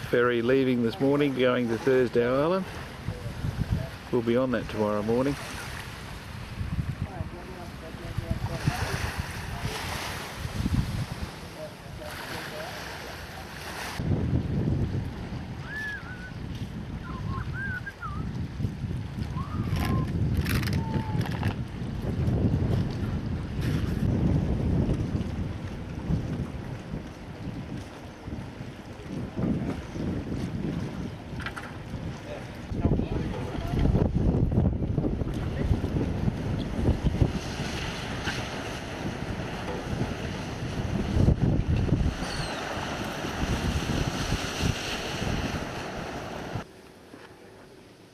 ferry leaving this morning going to Thursday Island. We'll be on that tomorrow morning.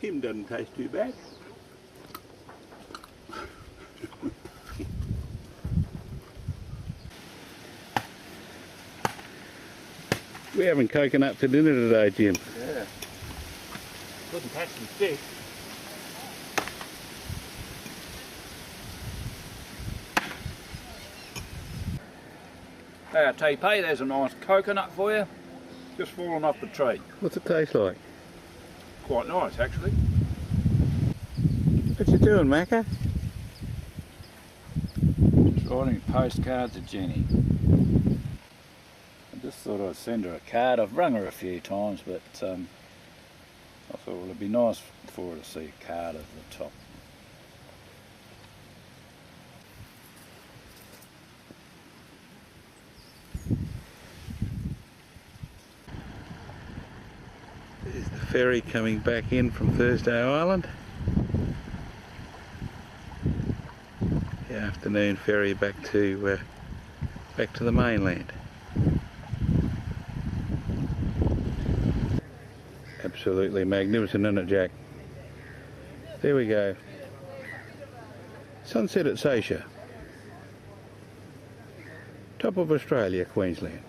Him doesn't taste too bad. We're having coconut for dinner today, Jim. Yeah. Couldn't catch some fish. Hey, TP, there's a nice coconut for you. Just fallen off the tree. What's it taste like? Quite nice, actually. What you doing, Macca? Just writing a postcard to Jenny. I just thought I'd send her a card. I've rung her a few times, but I thought, well, it'd be nice for her to see a card at the top. There's the ferry coming back in from Thursday Island. The afternoon ferry back to the mainland. Absolutely magnificent, isn't it, Jack? There we go. Sunset at Sasha. Top of Australia, Queensland.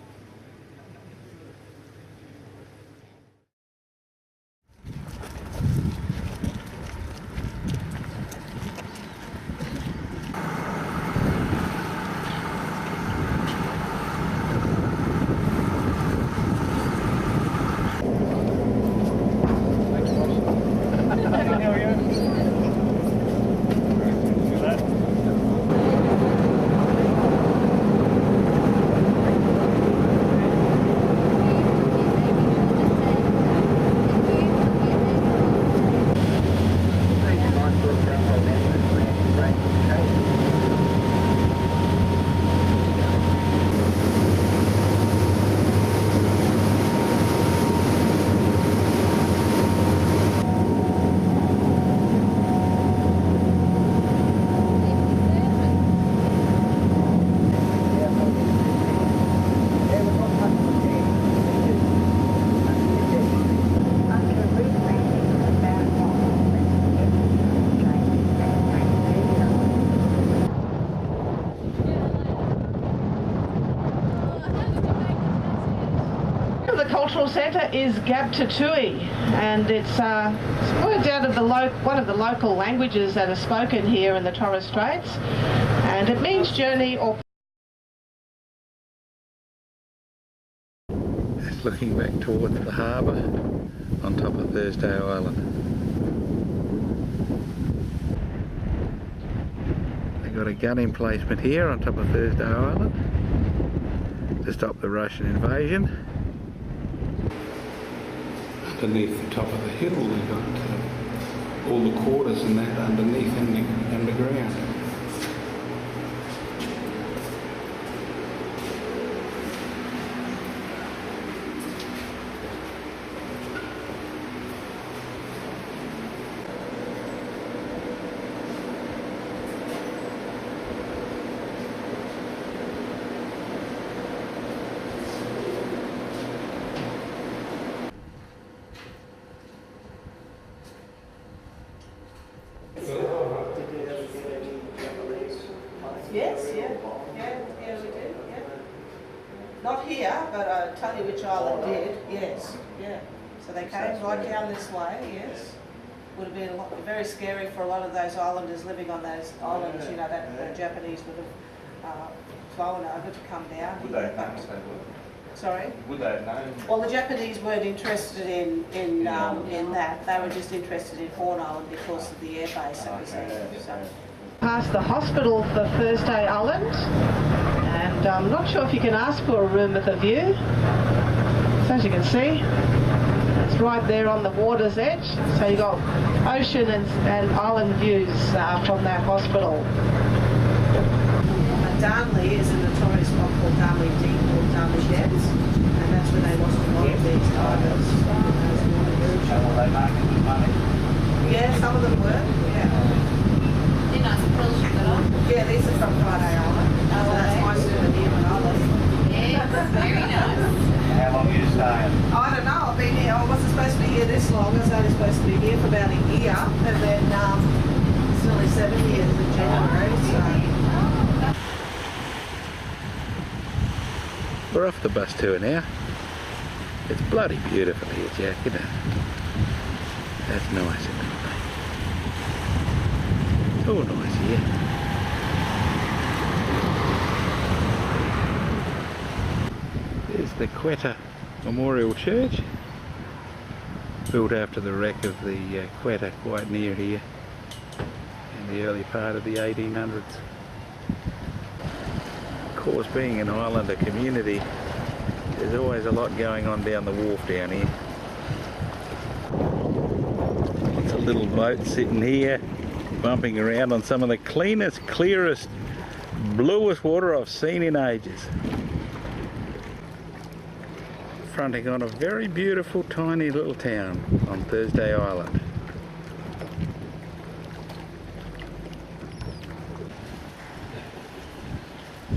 Centre is Gabtatui, and it's words out of one of the local languages that are spoken here in the Torres Straits, and it means journey or. It's looking back towards the harbour on top of Thursday Island. They've got a gun emplacement here on top of Thursday Island to stop the Russian invasion. Underneath the top of the hill we've got all the quarters and that underneath underground. Yes, yeah, we did, yeah. Not here, but I'll tell you which island did, yes, yeah. So they came right down this way, yes. Would have been very scary for a lot of those islanders living on those islands, you know, that the Japanese would have flown over to come down here. Sorry? Would they have known? Well, the Japanese weren't interested in that. They were just interested in Horn Island because of the air base it was in. So. Past the hospital for Thursday Island, and I'm not sure if you can ask for a room with a view. So as you can see, it's right there on the water's edge. So you've got ocean and island views from that hospital. Darnley is a notorious spot called Darnley Deep or Darnley Depths, and that's where they lost a lot of these divers. Were they making the money? Yeah, some of them were, yeah. They're nice pearls you've got on. Yeah, these are from Friday Island. So that's my souvenir when I left. Yeah, very nice. How long are you staying? I don't know, I've been here, I wasn't supposed to be here this long, I was only supposed to be here for about a year, and then it's nearly 7 years in January, so. We're off the bus tour now. It's bloody beautiful here, Jack, isn't it? That's nice, isn't it? It's all nice here. There's the Quetta Memorial Church, built after the wreck of the Quetta quite near here in the early part of the 1800s. Of course, being an islander community, there's always a lot going on down the wharf down here. It's a little boat sitting here, bumping around on some of the cleanest, clearest, bluest water I've seen in ages. Fronting on a very beautiful, tiny little town on Thursday Island.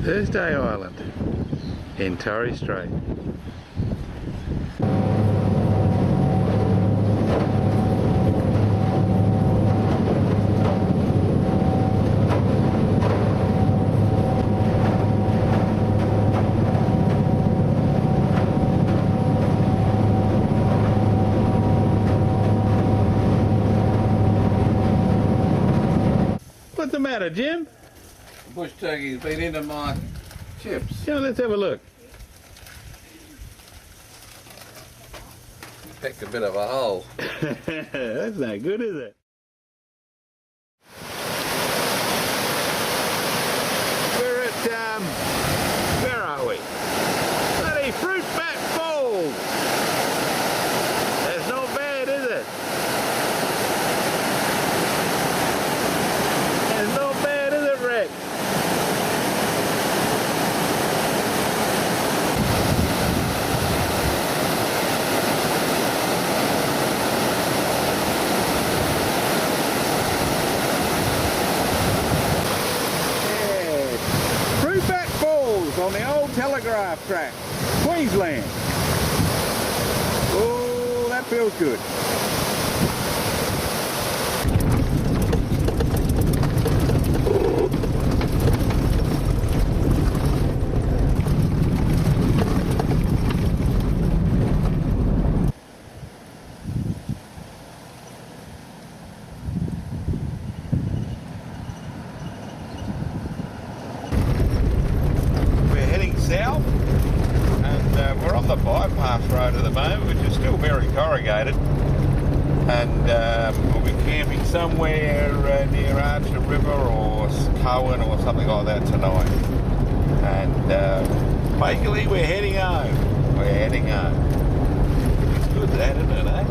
Thursday Island in Torrey Strait. What's the matter, Jim? Bush turkey's been into my chips. Yeah, let's have a look. Picked a bit of a hole. That's not good, is it? We're at, where are we? Bloody Fruitbat Falls! That's not bad, is it? That's not bad, is it, Rex? On the old Telegraph track, Queensland. Oh, that feels good. South, and we're on the bypass road at the moment, which is still very corrugated, and we'll be camping somewhere near Archer River or Cohen or something like that tonight, and basically we're heading home. It's good that, isn't it, eh?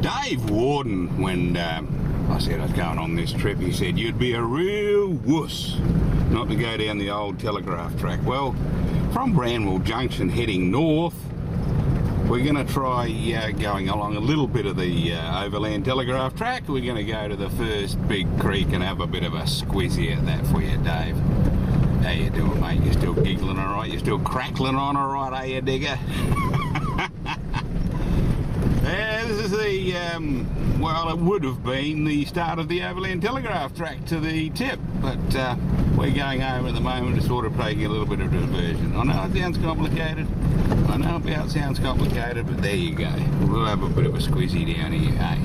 Dave Warden, when I said I was going on this trip, he said you'd be a real wuss not to go down the old Telegraph track. Well, from Branwell Junction heading north, we're going to try going along a little bit of the overland Telegraph track. We're going to go to the first big creek and have a bit of a squizzy at that for you, Dave. How you doing, mate? You still giggling all right? You still crackling on all right, are you, digger? Yeah, this is is the, well, it would have been the start of the overland telegraph track to the tip, but we're going over at the moment to sort of take a little bit of diversion. I know it sounds complicated, but there you go. We'll have a bit of a squeezy down here, hey?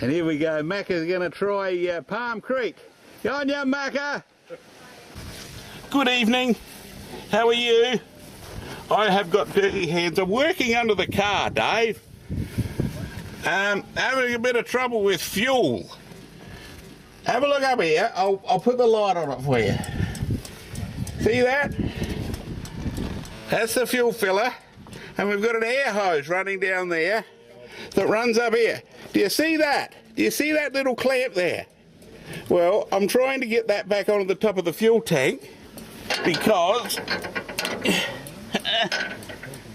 And here we go, Macca's going to try Palm Creek. Go on, ya Macca! Good evening, how are you? I have got dirty hands. I'm working under the car, Dave. Having a bit of trouble with fuel. Have a look up here, I'll put the light on it for you. See that? That's the fuel filler. And we've got an air hose running down there that runs up here. Do you see that? Do you see that little clamp there? Well, I'm trying to get that back onto the top of the fuel tank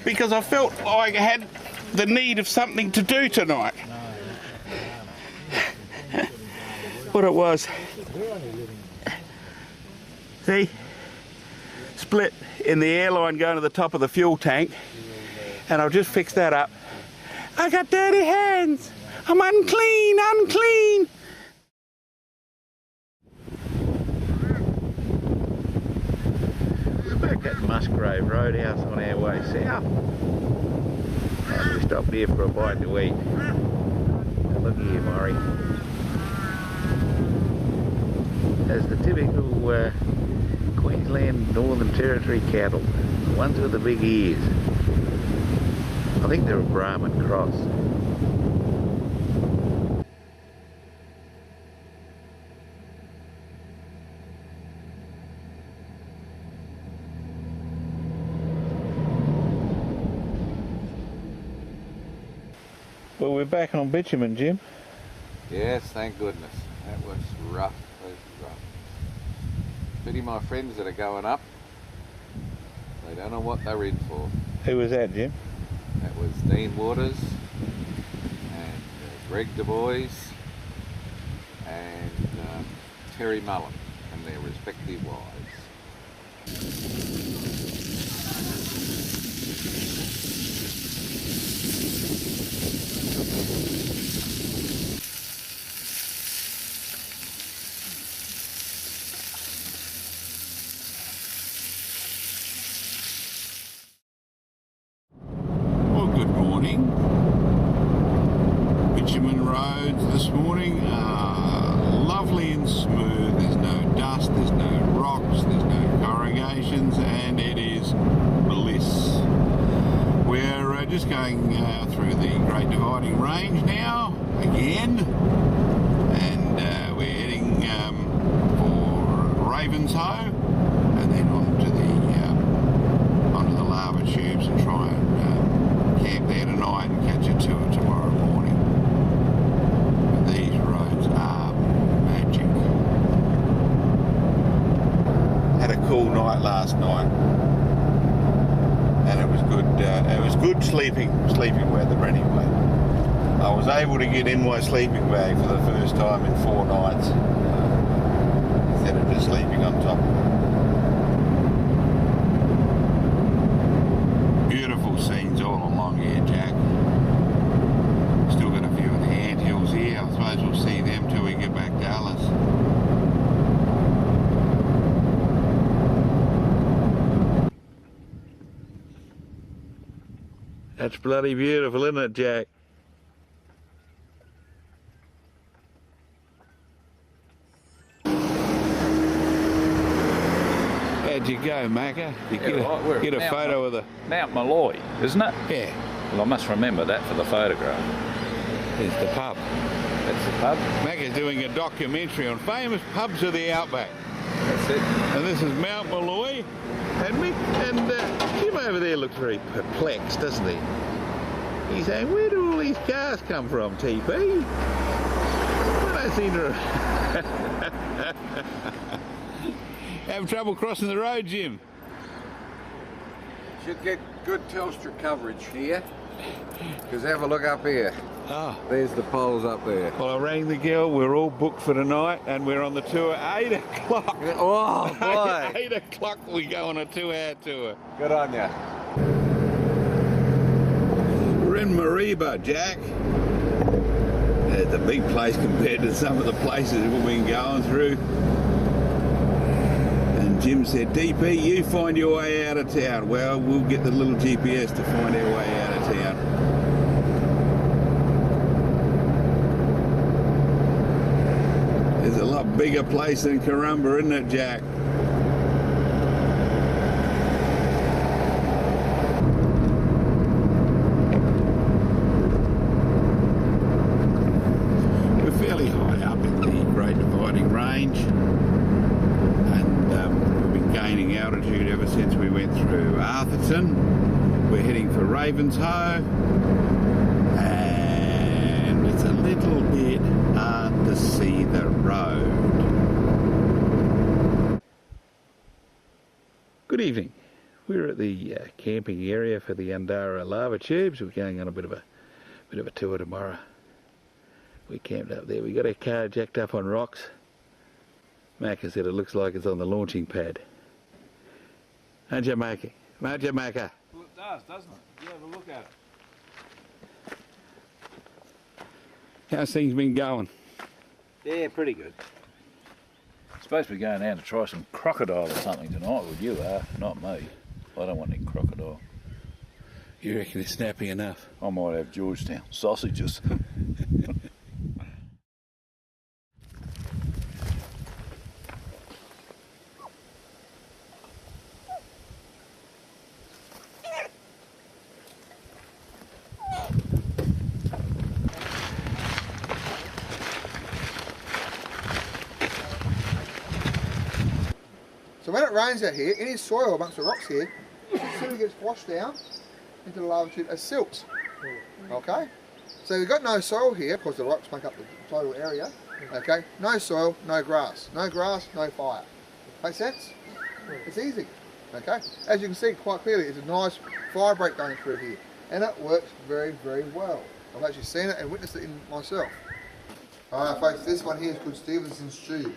because I felt like I had the need of something to do tonight. What it was. See? Split in the airline going to the top of the fuel tank, and I'll just fix that up. I got dirty hands. I'm unclean, unclean. We're back at Musgrave Roadhouse on our way south. And we stopped here for a bite to eat. Now look here, Murray. There's the typical Queensland Northern Territory cattle, the ones with the big ears. I think they're a Brahman cross. Well, we're back on bitumen, Jim. Yes, thank goodness. That was rough. That was rough. Pity my friends that are going up. They don't know what they're in for. Who was that, Jim? That was Dean Waters and Greg Du Bois and Terry Mullen and their respective wives. Bitumen roads this morning are lovely and smooth. There's no dust, there's no rocks, there's no corrugations, and it is bliss. We're just going through the Great Dividing Range now, again, and we're heading for Ravenshoe, and then onto the lava tubes and try and camp there tonight and catch a tour tomorrow morning. These roads are cool night last night, and it was good. It was good sleeping weather anyway. I was able to get in my sleeping bag for the first time in 4 nights, instead of just sleeping on top of it. Beautiful scenes all along here, Jack. Still got a few of the anthills here. I suppose we'll see them till we get back to Alice. That's bloody beautiful, isn't it, Jack? How'd you go, Macca? Did you get a photo of the... Mount Malloy, isn't it? Yeah. Well, I must remember that for the photograph. There's the pub. That's the pub. Macca's doing a documentary on famous pubs of the Outback. That's it. And this is Mount Malloy. And Jim over there looks very perplexed, doesn't he? He's saying, where do all these cars come from, TP? I don't seem to... Have trouble crossing the road, Jim? Should get good Telstra coverage here, because have a look up here. Oh. There's the poles up there. Well, I rang the girl, we're all booked for tonight, and we're on the tour 8 o'clock. Oh, boy. 8 o'clock we go on a 2-hour tour. Good on ya. We're in Mariba, Jack. It's a big place compared to some of the places we've been going through. And Jim said, DP, you find your way out of town. Well, we'll get the little GPS to find our way out of town. It's a lot bigger place than Karumba, isn't it, Jack? We're fairly high up in the Great Dividing Range, and we've been gaining altitude ever since we went through Arthurton. We're heading for Ravenshoe, and it's a little bit hard to see the road. Good evening. We're at the camping area for the Undara lava tubes. We're going on a bit of a tour tomorrow. We camped up there. We got our car jacked up on rocks. Macca said it looks like it's on the launching pad. Aren't you, Macca? Aren't you, Macca? Well, it does, doesn't it? You have a look at it. How's things been going? Yeah, pretty good. Supposed to be going down to try some crocodile or something tonight with you, not me. I don't want any crocodile. You reckon it's snappy enough? I might have Georgetown sausages. So when it rains out here, any soil amongst the rocks here, it simply gets washed down into the lava tube as silt. Okay? So we've got no soil here, because the rocks make up the total area. Okay? No soil, no grass. No grass, no fire. Make sense? It's easy. Okay? As you can see quite clearly, it's a nice fire break going through here. And it works very, very well. I've actually seen it and witnessed it in myself. Alright folks, this one here is called Stevenson's Tube.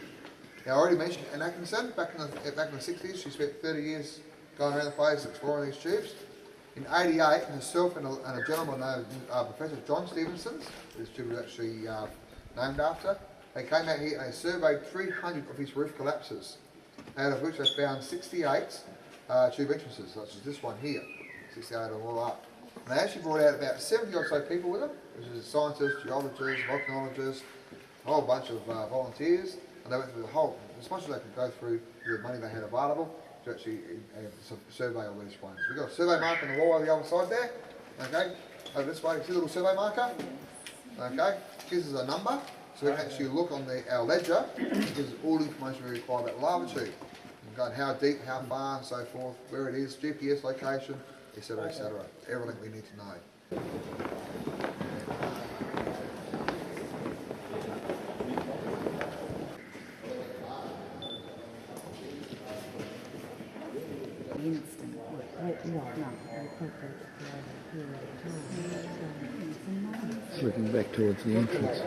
Now, I already mentioned Anne Atkinson, back in the 60s, she spent 30 years going around the place exploring these tubes. In '88, herself and a gentleman named Professor John Stevenson, this tube was actually named after, they came out here and they surveyed 300 of his roof collapses, out of which they found 68 tube entrances, such as this one here, 68 of all up. And they actually brought out about 70 or so people with them, which is scientists, geologists, volcanologists, a whole bunch of volunteers. And they went through the whole, as much as they could go through the money they had available to actually survey all these ones. We've got a survey marker on the wall over the other side there, okay? Over this way, see the little survey marker? Okay, gives us a number, so we can actually look on our ledger, it gives us all the information we require about the lava tube. Okay, how deep, how far, and so forth, where it is, GPS location, etc., everything we need to know. instantly. Looking back towards the entrance.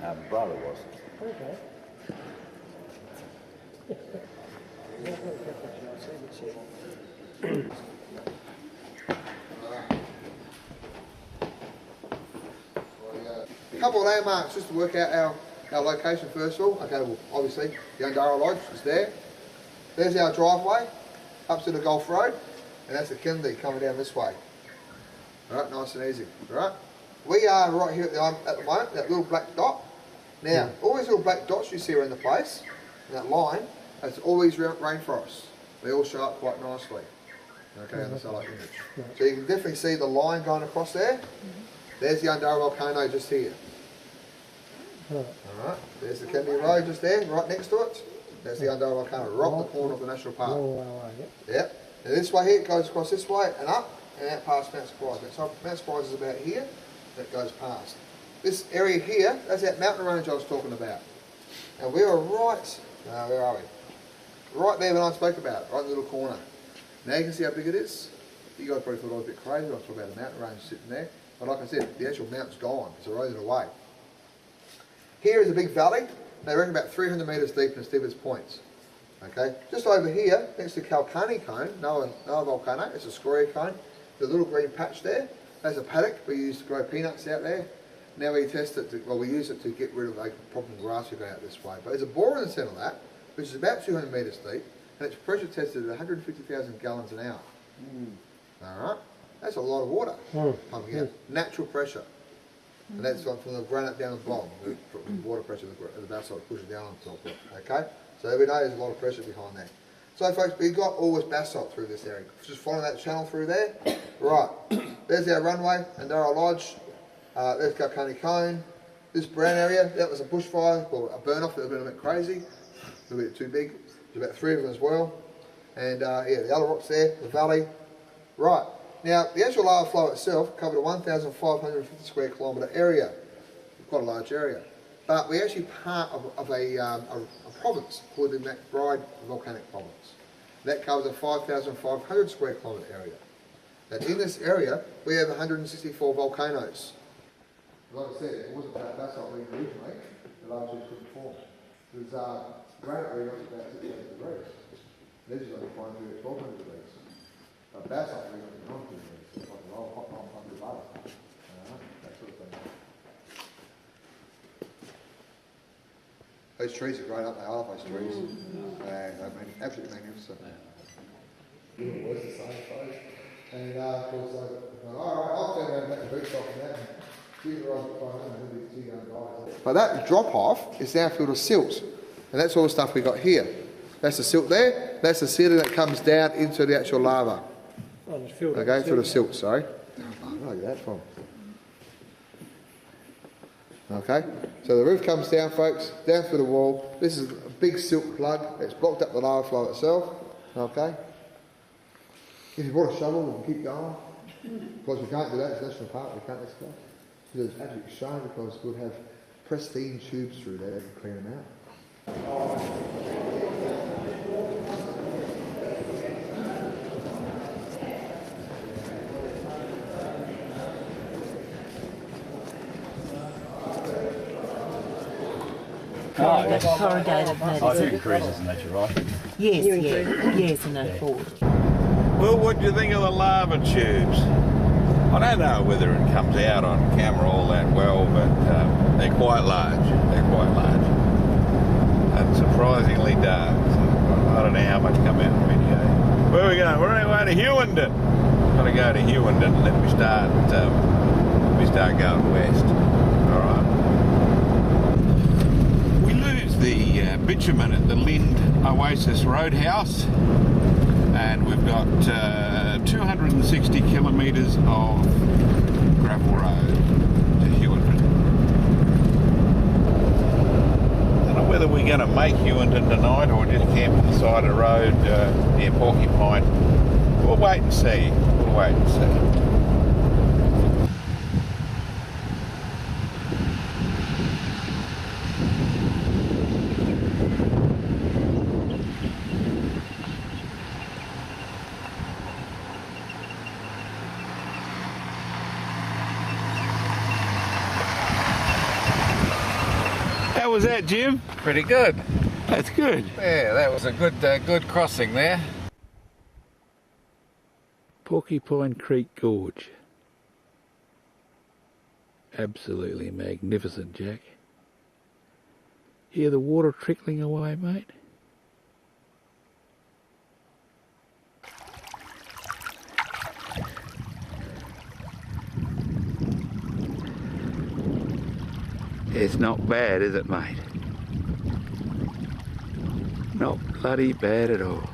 My brother was. Okay. A couple of landmarks just to work out our location first of all. Okay, well obviously the Undara Lodge is there. There's our driveway up to the Gulf Road, and that's the Hughenden coming down this way. Alright, nice and easy. Alright. We are right here at the moment, that little black dot. Now, all these little black dots you see around the place, in that line, that's always rainforests. They all show up quite nicely. Okay, on the satellite image. So you can definitely see the line going across there. There's the Undara volcano just here. Alright, there's the Hughenden Road just there, right next to it. That's the Undara volcano, right at the corner of the national park. Yep. Now this way here, it goes across this way and up, and out past Mount Surprise. Mount Surprise is about here, that goes past. This area here, that's that mountain range I was talking about. And we are right, where are we? Right there when I spoke about it, right in the little corner. Now you can see how big it is. You guys probably thought I was a bit crazy when I was talking about the mountain range sitting there. But like I said, the actual mountain's gone, it's eroded away. Here is a big valley. They reckon about 300 metres deep in its deepest points. Okay, just over here, next to Kalkani Cone, another volcano, it's a scoria cone. The little green patch there, that's a paddock we used to grow peanuts out there. Now we test it, we use it to get rid of like problem grass we go out this way. But there's a bore in the centre of that, which is about 200 metres deep, and it's pressure tested at 150,000 gallons an hour. Alright, that's a lot of water pumping out, natural pressure. And that's from the granite down the bottom, the water pressure of the basalt pushes down on top of it. Okay? So we know there's a lot of pressure behind that. So folks, we've got all this basalt through this area. Just following that channel through there. Right, there's our runway, Undara Lodge. There's Kalkani Cone. This brown area, that was a bushfire, or a burn off that was a bit crazy. A little bit too big. There's about 3 of them as well. And yeah, the other rocks there, the valley. Right. Now, the actual lava flow itself covered a 1,550 square kilometre area, quite a large area. But we're actually part of a province called the McBride Volcanic Province. That covers a 5,500 square kilometre area. And in this area, we have 164 volcanoes. Like I said, it wasn't about basalt region originally, the lava tubes couldn't form. There's granite region about 600 degrees. This is only 500 to 1,200 degrees. But basalt region is 900 degrees, so it's like a roll hot on under lava. That sort of thing. Those trees are great, aren't they? I love those trees. I mean, absolutely magnificent. Where's the sun, folks? And of course, alright, I'll turn around and make the boots off and that. But that drop off is now filled with silt, and that's all the stuff we got here. That's the silt there, that's the sealing that comes down into the actual lava. Okay, through the silt, sorry. Where did I get that from? Okay, so the roof comes down, folks, down through the wall. This is a big silt plug, it's blocked up the lava flow itself. Okay. If you brought a shovel, we can keep going. Of course, we can't do that, it's national park, we can't excavate. It's absolutely shame because we'll have pristine tubes through there to clean them out. Corrugated metal. I think increases in nature, right? Yes, yes, and a Ford. Well, what do you think of the lava tubes? I don't know whether it comes out on camera all that well, but they're quite large. They're quite large. And surprisingly dark. So I don't know how much come out in the video. Where are we going? We're on our way to Hughenden. Got to go to Hughenden and then we start going west. Alright. We lose the bitumen at the Lind Oasis Roadhouse. And we've got 260 kilometres of gravel road to Hughenden. Don't know Whether we're going to make Hughenden tonight or just camp on the side of the road near Porcupine, we'll wait and see. We'll wait and see. How was that, Jim? Pretty good. That's good. Yeah, that was a good crossing there. Porcupine Creek Gorge. Absolutely magnificent, Jack. Hear the water trickling away, mate? It's not bad, is it, mate? Not bloody bad at all.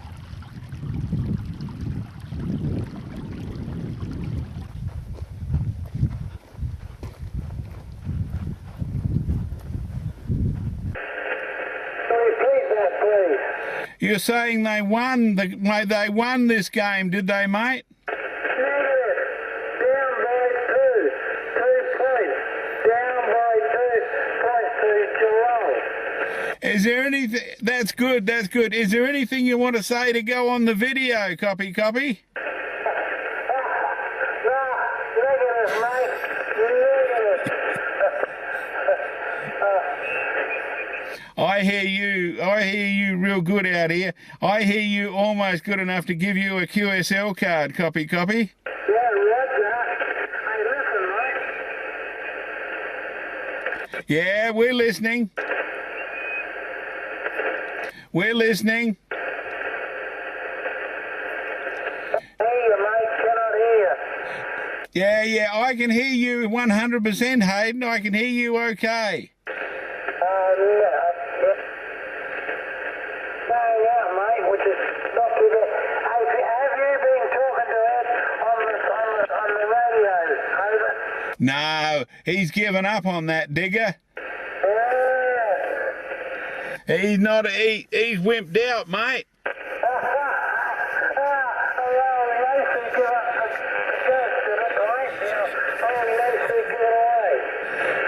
You're saying they won this game, did they, mate? Is there anything? That's good, that's good. Is there anything you want to say to go on the video? Copy, copy? Negative, mate. Negative. I hear you real good out here. I hear you almost good enough to give you a QSL card. Copy, copy? Yeah, roger. Hey, listen, mate. Yeah, we're listening. We're listening. Hear you, mate. Cannot hear you. Yeah, I can hear you 100%, Hayden. I can hear you okay. No, he's given up on that, digger. He's not. He's wimped out, mate.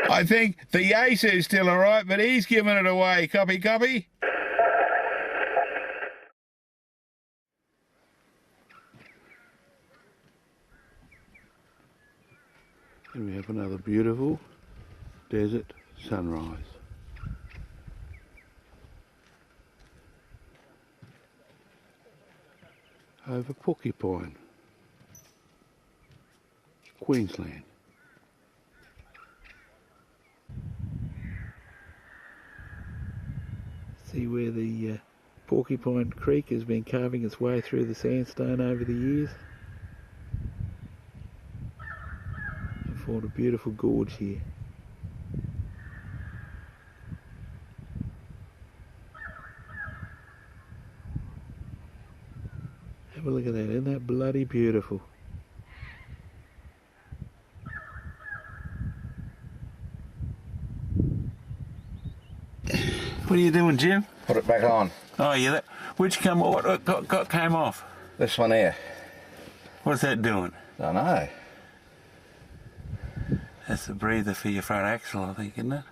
I think the ace is still alright, but he's giving it away. Copy, copy? And we have another beautiful desert sunrise. Over Porcupine, Queensland. See where the Porcupine Creek has been carving its way through the sandstone over the years. And formed a beautiful gorge here. Have a look at that, isn't that bloody beautiful? What are you doing, Jim? Put it back on. Oh yeah, what came off? This one here. What's that doing? Don't know. That's the breather for your front axle, I think, isn't it?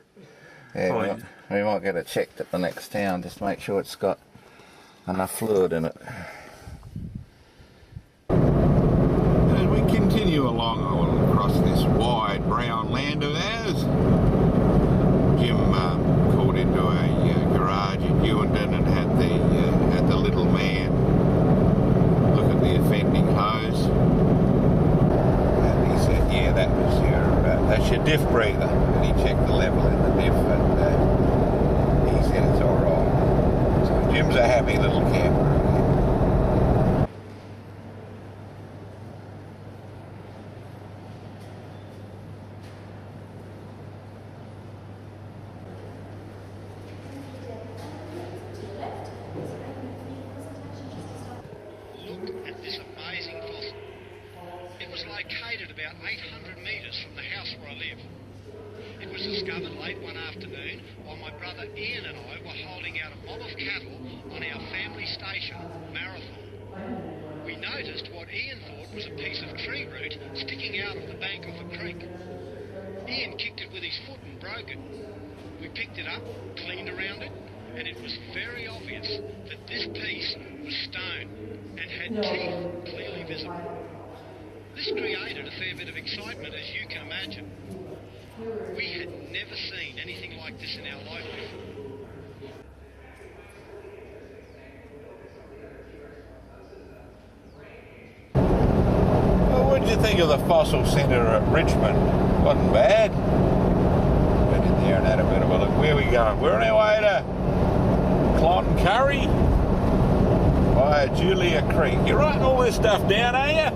Yeah, we might get it checked at the next town, just to make sure it's got enough fluid in it. As we continue along across this wide brown land of ours, Jim called into a garage in Hughenden and had the little man look at the offending hose, and he said, "Yeah, that's your diff breather." And he checked the level in the diff, and he said it's all right. So Jim's a happy little camper. At this amazing fossil. It was located about 800 metres from the house where I live. It was discovered late one afternoon while my brother Ian and I were holding out a mob of cattle on our family station, Marathon. We noticed what Ian thought was a piece of tree root sticking out of the bank of the creek. Ian kicked it with his foot and broke it. We picked it up, cleaned around it, and it was very obvious that this piece was stone and had teeth clearly visible. This created a fair bit of excitement, as you can imagine. We had never seen anything like this in our life before. Well, what did you think of the fossil centre at Richmond? Wasn't bad. Went in there and had a bit of a look. Where are we going? We're on our way to Cloncurry via Julia Creek. You're writing all this stuff down, are you?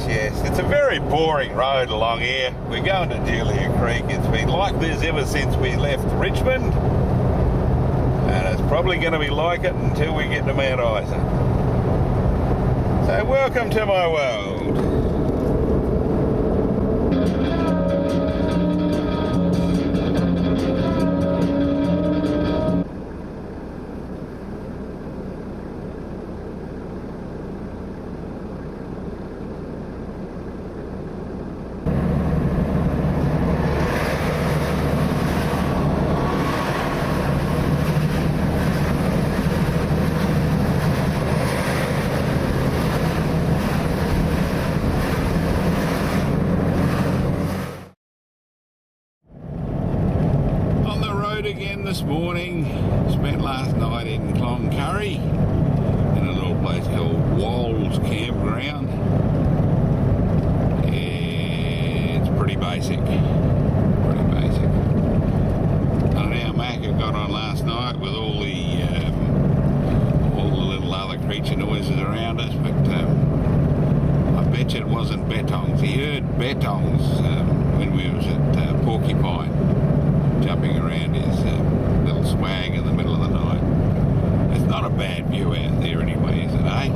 Yes. It's a very boring road along here. We're going to Julia Creek. It's been like this ever since we left Richmond. And it's probably going to be like it until we get to Mount Isa. So welcome to my world. Again this morning. Spent last night in Cloncurry in a little place called Walls Campground. It's pretty basic. I know Macca got on last night with all the little other creature noises around us, but I bet you it wasn't Bettongs. He heard Bettongs when we was at Porcupine, jumping around his little swag in the middle of the night. It's not a bad view out there anyway, is it, eh?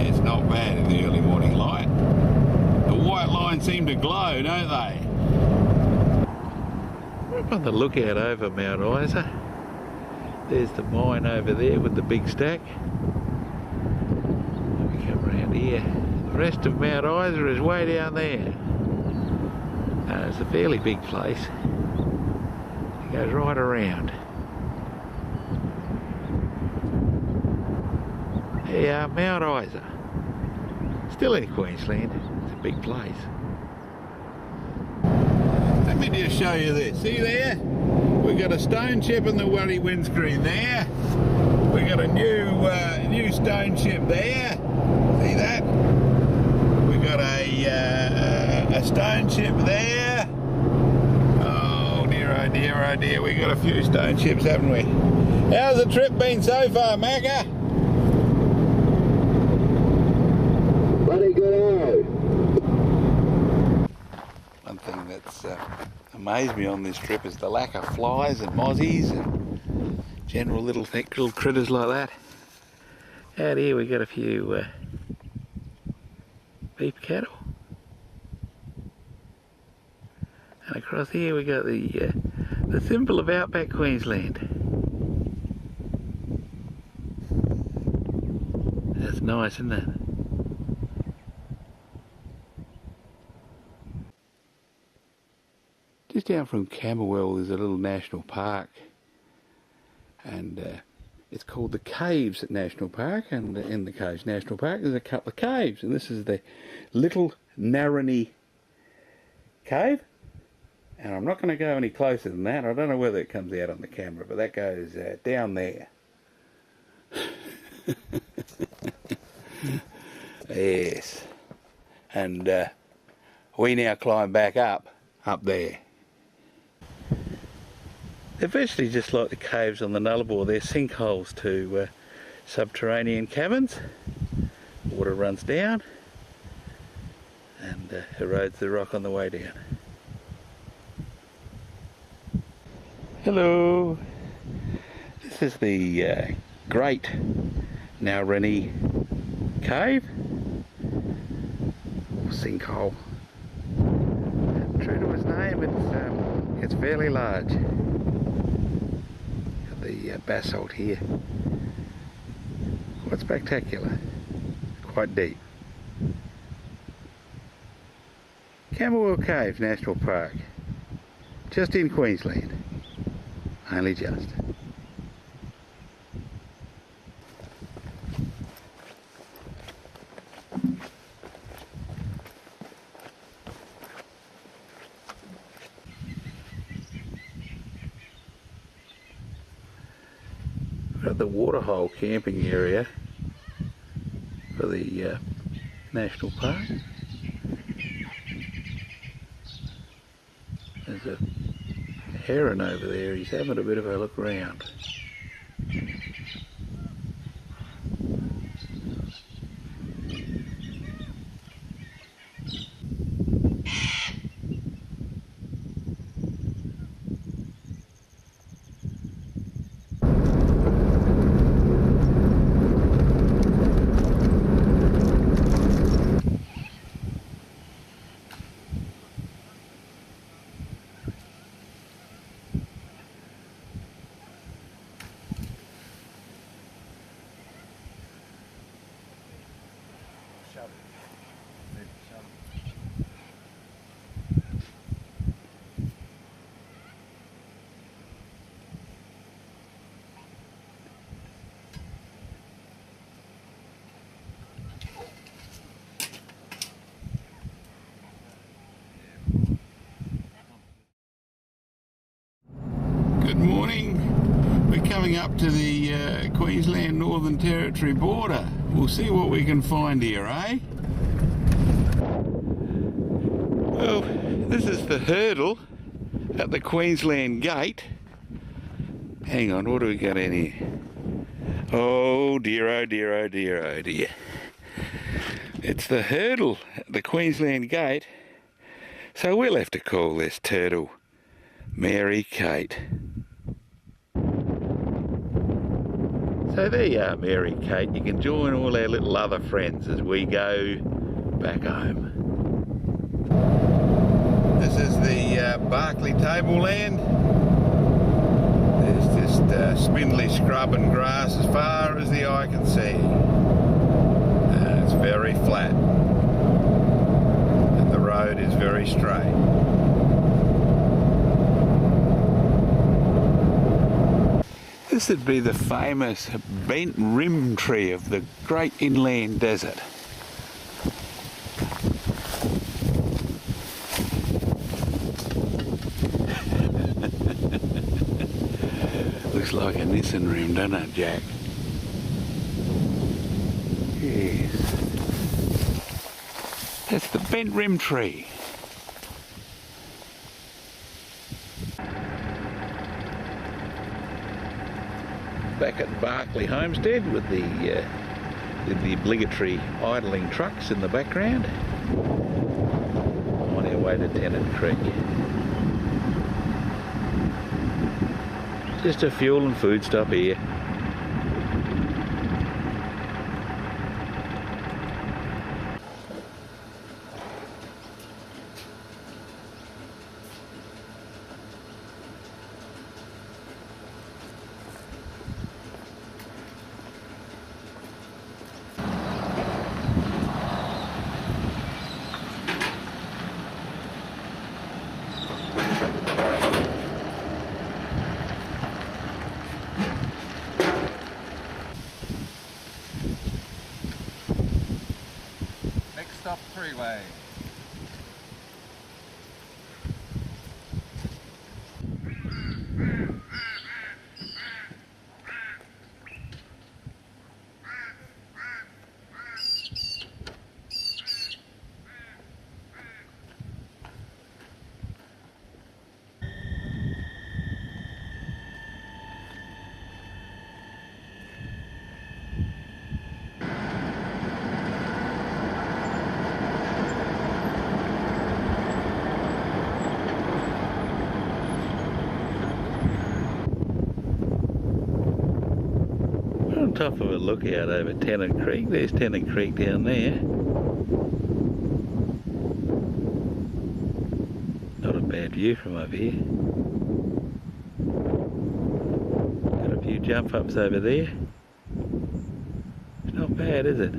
It's not bad in the early morning light. The white lines seem to glow, don't they? We're up on the lookout over Mount Isa. There's the mine over there with the big stack. We come around here. The rest of Mount Isa is way down there. It's a fairly big place. It goes right around. Yeah, Mount Isa. Still in Queensland. It's a big place. Let me just show you this. See there? We've got a stone chip in the Wurry windscreen there. We've got a new stone chip there. See that? We've got a stone chip there. Oh dear, we got a few stone chips, haven't we? How's the trip been so far, Macca? Bloody good. One thing that's amazed me on this trip is the lack of flies and mozzies and general little critters like that. Out here we got a few beef cattle. And across here we got the symbol of Outback Queensland. That's nice, isn't it? Just down from Camberwell there's a little national park, and it's called the Caves National Park, and in the Caves National Park there's a couple of caves, and this is the Little Narrani Cave. And I'm not going to go any closer than that. I don't know whether it comes out on the camera, but that goes down there. Yes. and we now climb back up there. They're virtually just like the caves on the Nullarbor. They're sinkholes to subterranean caverns. Water runs down and erodes the rock on the way down. Hello! This is the Great Naureni Cave, or sinkhole. True to its name, it's fairly large. Got the basalt here. Quite spectacular. Quite deep. Camberwell Caves National Park, just in Queensland. Only just. We're at the Waterhole camping area for the National Park. There's a heron over there, he's having a bit of a look around. Good morning. We're coming up to the Queensland Northern Territory border. We'll see what we can find here, eh? Well, this is the hurdle at the Queensland gate. Hang on, what do we got in here? Oh dear, oh dear, oh dear, oh dear. It's the hurdle at the Queensland gate. So we'll have to call this turtle Mary Kate. So there you are, Mary Kate. You can join all our little other friends as we go back home. This is the Barclay tableland. There's just spindly scrub and grass as far as the eye can see. It's very flat. And the road is very straight. This would be the famous bent rim tree of the great inland desert. Looks like a Nissan rim, doesn't it, Jack? Yes. That's the bent rim tree. Back at Barclay Homestead with the obligatory idling trucks in the background on our way to Tennant Creek. Just a fuel and food stop here. Stop freeway. on top of a lookout over Tennant Creek. There's Tennant Creek down there. Not a bad view from up here. Got a few jump ups over there. It's not bad, is it?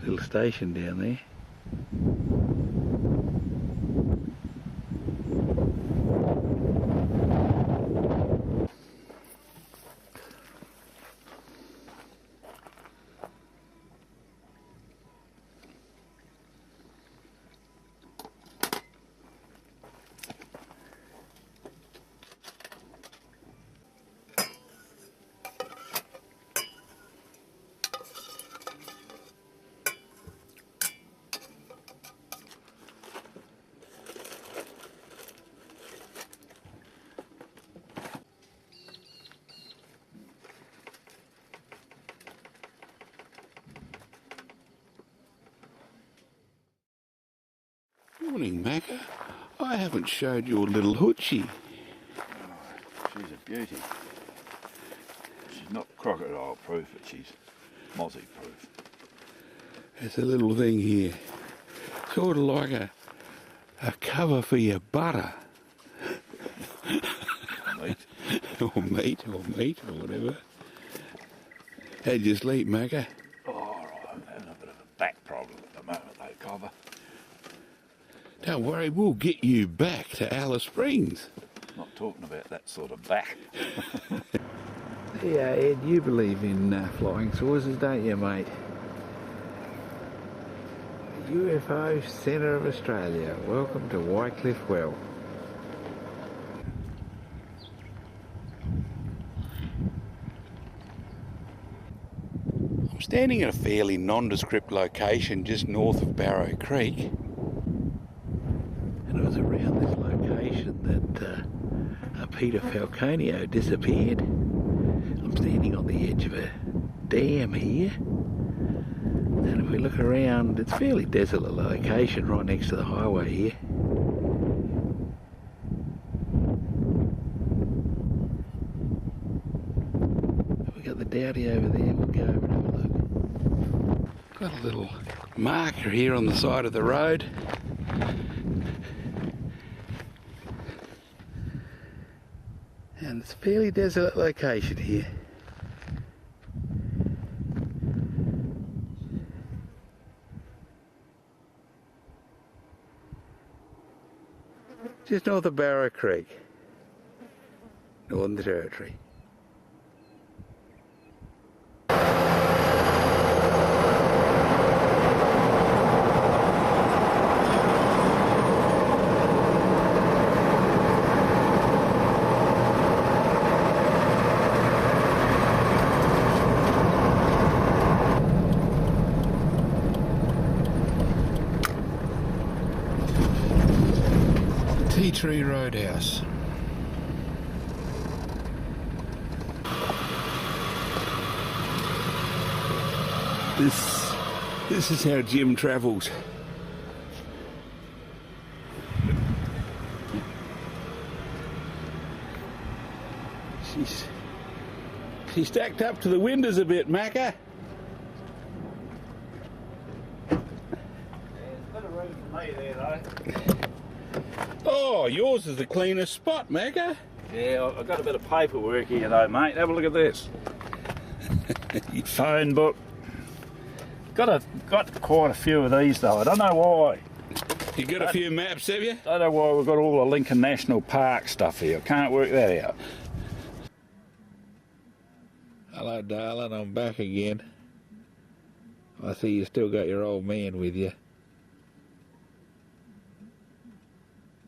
Little station down there. Morning, Macca. I haven't showed your little hoochie. Oh, she's a beauty. She's not crocodile proof, but she's mozzie proof. There's a little thing here, sort of like a cover for your butter. Meat. or meat, or whatever. How'd you sleep, Macca? Oh, right. I'm having a bit of a back problem at the moment, though, Cobber. Don't worry, we'll get you back to Alice Springs. Not talking about that sort of back. Yeah, Ed, you believe in flying saucers, don't you, mate? UFO Centre of Australia. Welcome to Wycliffe Well. I'm standing at a fairly nondescript location just north of Barrow Creek. And it was around this location that Peter Falconio disappeared. I'm standing on the edge of a dam here. And if we look around, it's a fairly desolate location right next to the highway here. We got the Dowdy over there, we'll go over and have a look. Got a little marker here on the side of the road. And it's a fairly desolate location here. Just north of Barrow Creek, Northern Territory. Tea Tree Roadhouse. This is how Jim travels. She's stacked up to the windows a bit, Macca. There's a bit of room for me there, though. Oh, yours is the cleanest spot, Macca. Yeah, I've got a bit of paperwork here, though, mate. Have a look at this. Phone book. Got quite a few of these, though. I don't know why. You got a few maps, have you? Don't know why we've got all the Lincoln National Park stuff here. Can't work that out. Hello, darling. I'm back again. I see you still got your old man with you.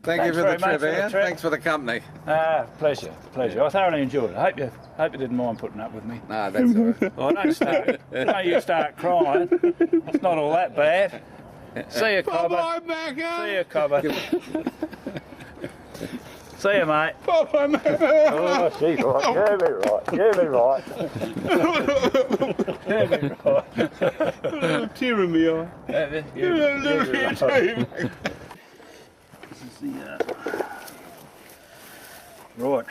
Thank you for the trip, Ian. Thanks for the company. Pleasure. I thoroughly enjoyed it. Hope you didn't mind putting up with me. No, that's all right. Oh, don't you start crying. It's not all that bad. See you, Cobber. Bye-bye, Macca. See you, Cobber. See you, mate. Bye-bye, Macca. Oh, she's right. You'll be right. A tear in my eye. You'll be right. the right.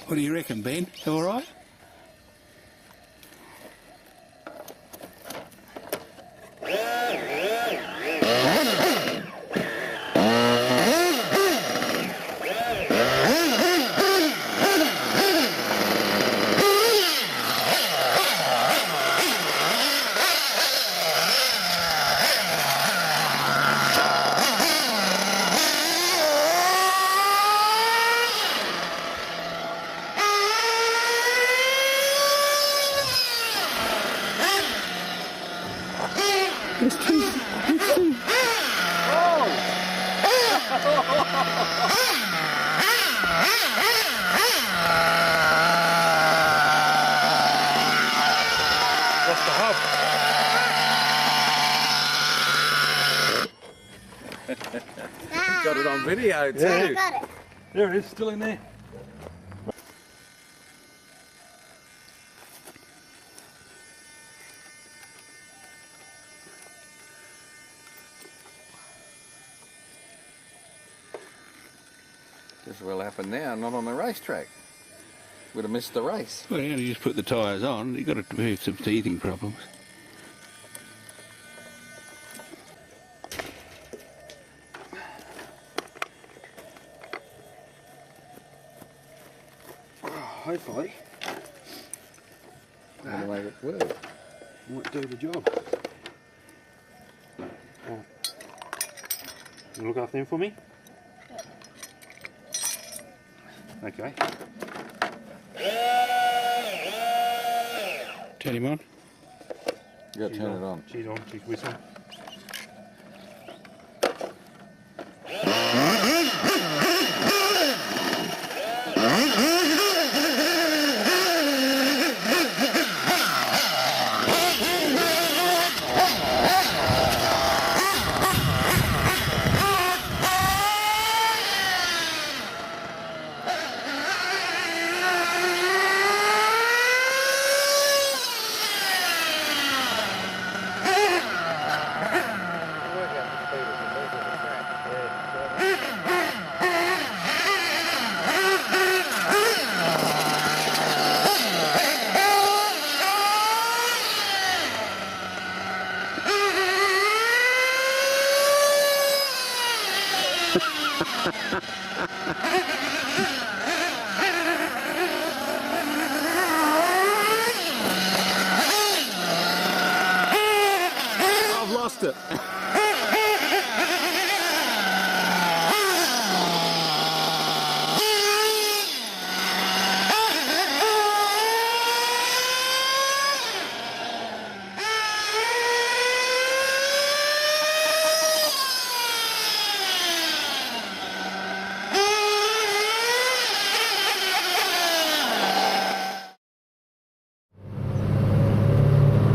What do you reckon, Ben? All right? What's the hub? Got it on video too. Yeah. Got it. There it is, still in there. This will happen now, not on the racetrack. Would have missed the race. Well, you just put the tyres on. You've got to have some teething problems. Hopefully, That'll make it work. might do the job. You look after them for me? Okay. Turn him on. You got to turn it on. She's on, she's whistling. I've lost it.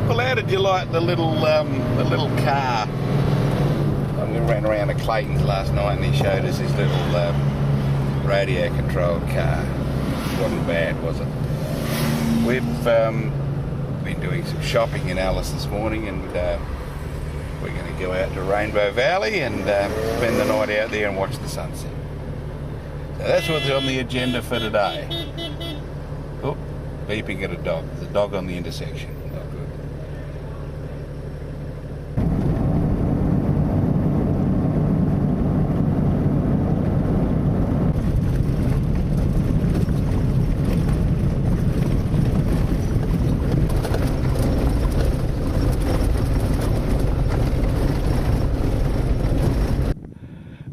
Well, how did you like the little car? We ran around to Clayton's last night and he showed us his little radio-controlled car. Wasn't bad, was it? We've been doing some shopping in Alice this morning, and we're going to go out to Rainbow Valley and spend the night out there and watch the sunset. So that's what's on the agenda for today. Oh, beeping at a dog. There's a dog on the intersection. Not good.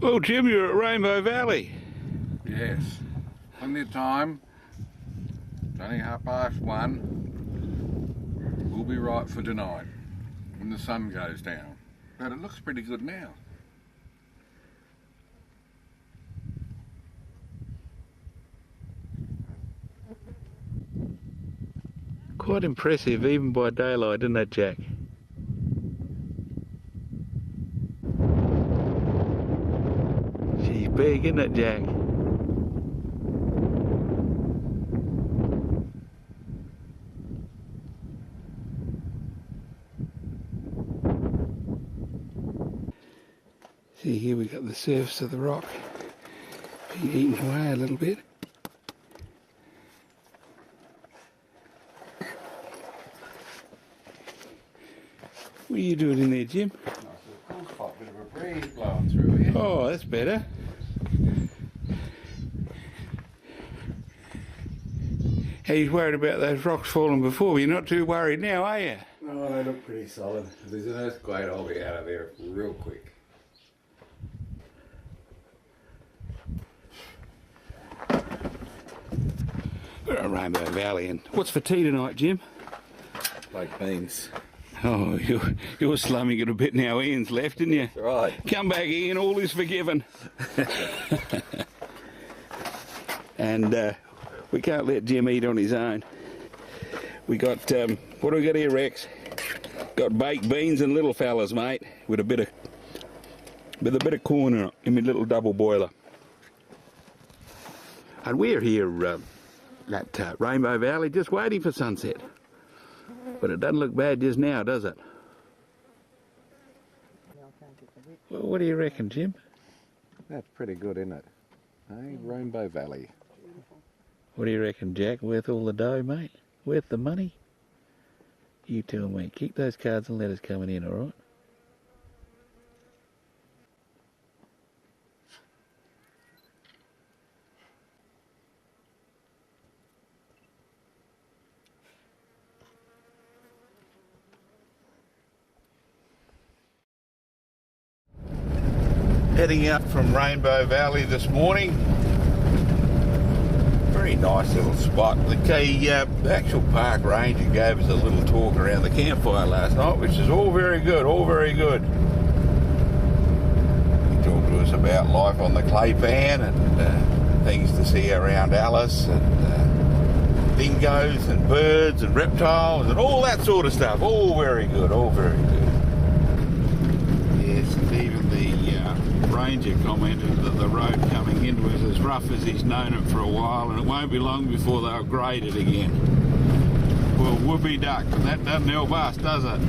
Well, Jim, you're at Rainbow Valley. Yes. Plenty of time. It's only 1:30. We'll be right for tonight when the sun goes down. But it looks pretty good now. Quite impressive, even by daylight, isn't it, Jack? She's big, isn't it, Jack? See here we got the surface of the rock being eaten away a little bit. What are you doing in there, Jim? Nice little cool spot, bit of a breeze blowing through here. Oh, that's better. Hey, he's worried about those rocks falling before, but you're not too worried now, are you? No, they look pretty solid. If there's an earthquake, I'll be out of there real quick. We're at Rainbow Valley, and what's for tea tonight, Jim? Baked beans. Oh, you're slumming it a bit now. Ian's left, didn't you? That's right. Come back, Ian. All is forgiven. And we can't let Jim eat on his own. We got what do we got here, Rex? Got baked beans and little fellas, mate, with a bit of corn in it, in my little double boiler. And we're here at Rainbow Valley, just waiting for sunset. But it doesn't look bad just now, does it? Well, what do you reckon, Jim? That's pretty good, isn't it? Hey, Rainbow Valley. What do you reckon, Jack? Worth all the dough, mate? Worth the money? You tell me. Keep those cards and letters coming in, all right? Heading up from Rainbow Valley this morning. Very nice little spot. The actual park ranger gave us a little talk around the campfire last night, which is all very good, all very good. He talked to us about life on the clay pan and things to see around Alice and dingoes and birds and reptiles and all that sort of stuff. All very good, all very good. Yes, and even the ranger commented that the road coming into it is as rough as he's known it for a while, and it won't be long before they'll grade it again. Well, whoopee duck, and that doesn't help us, does it?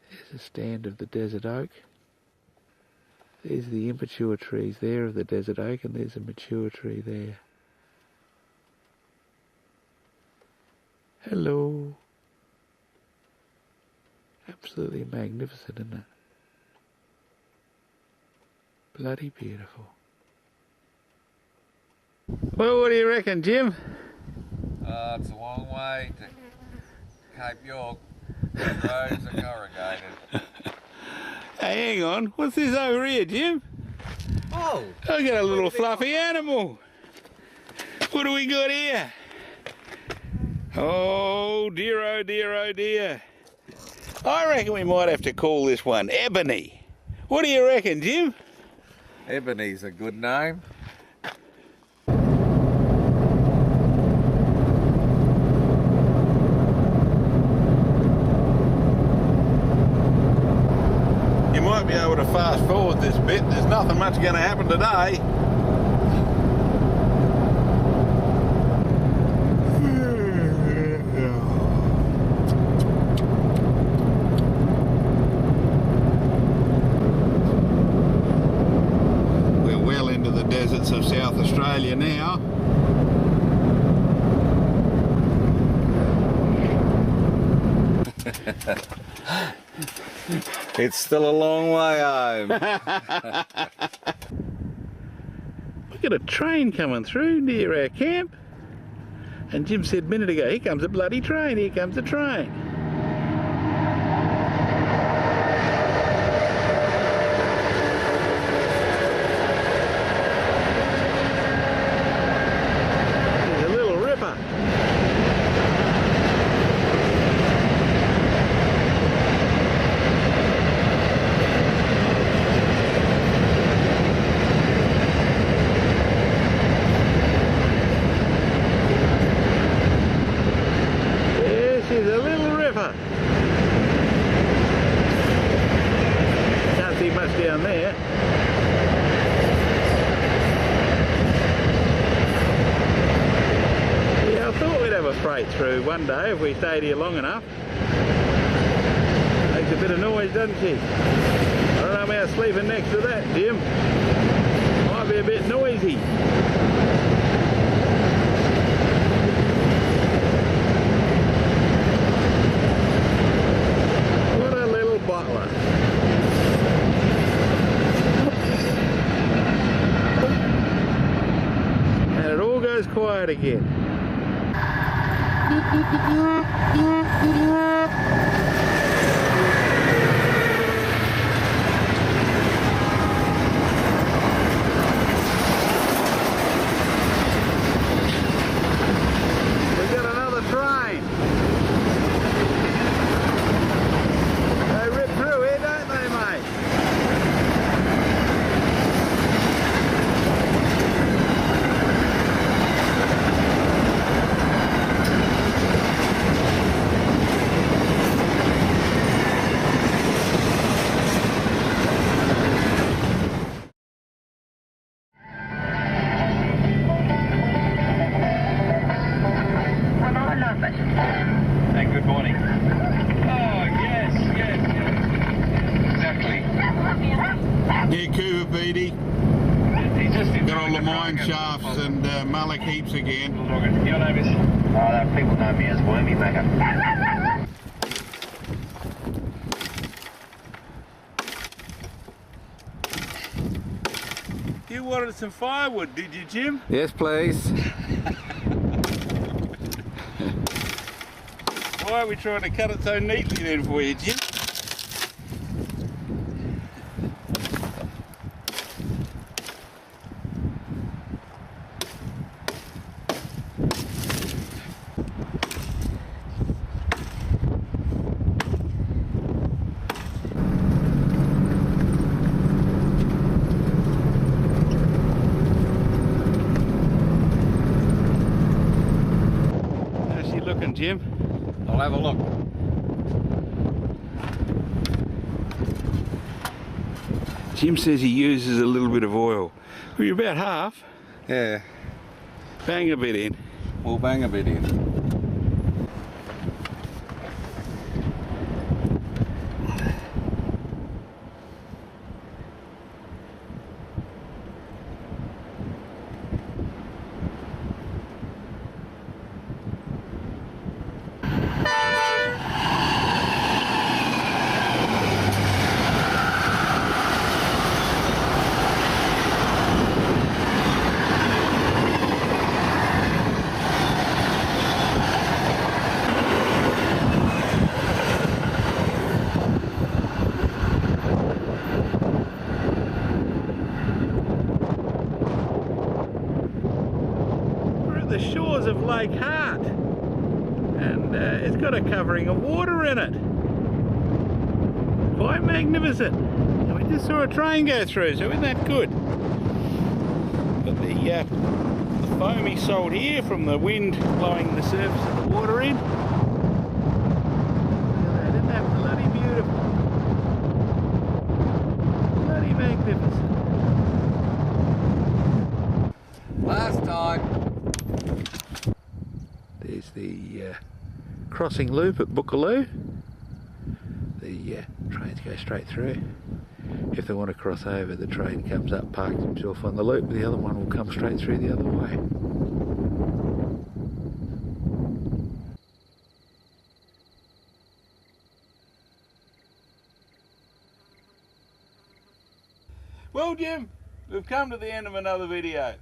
There's a stand of the desert oak. There's the immature trees there of the desert oak, and there's a mature tree there. Hello. Absolutely magnificent, isn't it? Bloody beautiful. Well, what do you reckon, Jim? It's a long way to Cape York. The roads are corrugated. Hey, hang on. What's this over here, Jim? Oh! I got a little fluffy animal. What do we got here? Oh dear, oh dear, oh dear. I reckon we might have to call this one Ebony. What do you reckon, Jim? Ebony's a good name. You might be able to fast forward this bit. There's nothing much going to happen today. Of South Australia now. It's still a long way home. Look at a train coming through near our camp. And Jim said a minute ago, here comes a bloody train, here comes a train. Through one day if we stayed here long enough. Makes a bit of noise, doesn't she? I don't know about sleeping next to that, Jim. Might be a bit noisy. What a little bottler. And it all goes quiet again. And good morning. Oh, yes. Exactly. Yeah, Cooper Petey. He's just Got all the mine shafts and mullock heaps again. Your name is? People know me as Wormy Macca. You wanted some firewood, did you, Jim? Yes, please. Why are we trying to cut it so neatly then for you, Jim? How's she looking, Jim? I'll have a look. Jim says he uses a little bit of oil. Well, you're about half. Yeah, Bang a bit in. we'll bang a bit in. The shores of Lake Hart, and it's got a covering of water in it. Quite magnificent. And we just saw a train go through, so isn't that good? Got the foamy salt here from the wind blowing the surface of the water in. Look at that, isn't that bloody beautiful? Bloody magnificent. Last time. There's the crossing loop at Bookaloo. The trains go straight through. If they want to cross over, the train comes up, parks himself on the loop, the other one will come straight through the other way. Well, Jim, we've come to the end of another video.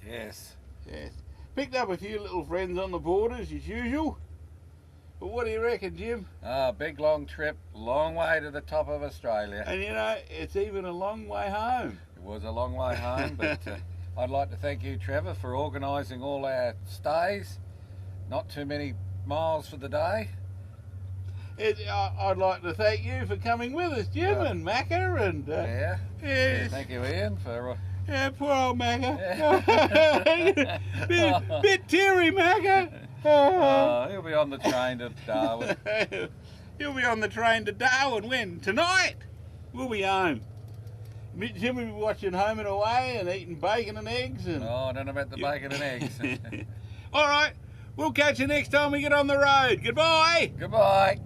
Yes. Yes. Picked up a few little friends on the borders as usual. But what do you reckon, Jim? Big long trip, long way to the top of Australia. And you know, it's even a long way home. It was a long way home, but I'd like to thank you, Trevor, for organising all our stays. Not too many miles for the day. I'd like to thank you for coming with us, Jim, and Macca, and Yeah. yes. Thank you, Ian, for... Yeah, poor old Macca. bit teary, Macca. he'll be on the train to Darwin. He'll be on the train to Darwin when? Tonight? We'll be home. Jim will be watching Home and Away and eating bacon and eggs. And... Oh, I don't know about the bacon and eggs. All right, we'll catch you next time we get on the road. Goodbye. Goodbye.